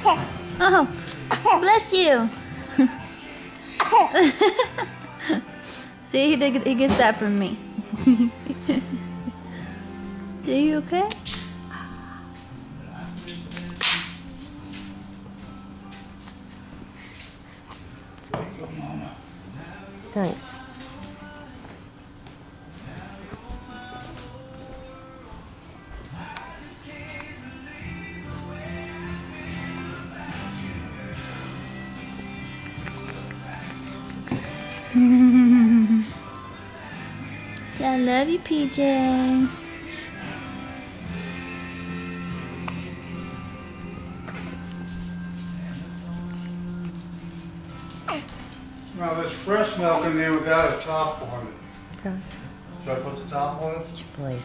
Oh, bless you. See, he gets that from me. Are you okay? There you go, Mama. Thanks. I love you, PJ. Now there's fresh milk in there without a top on it. Okay. Should I put the top on it? Please.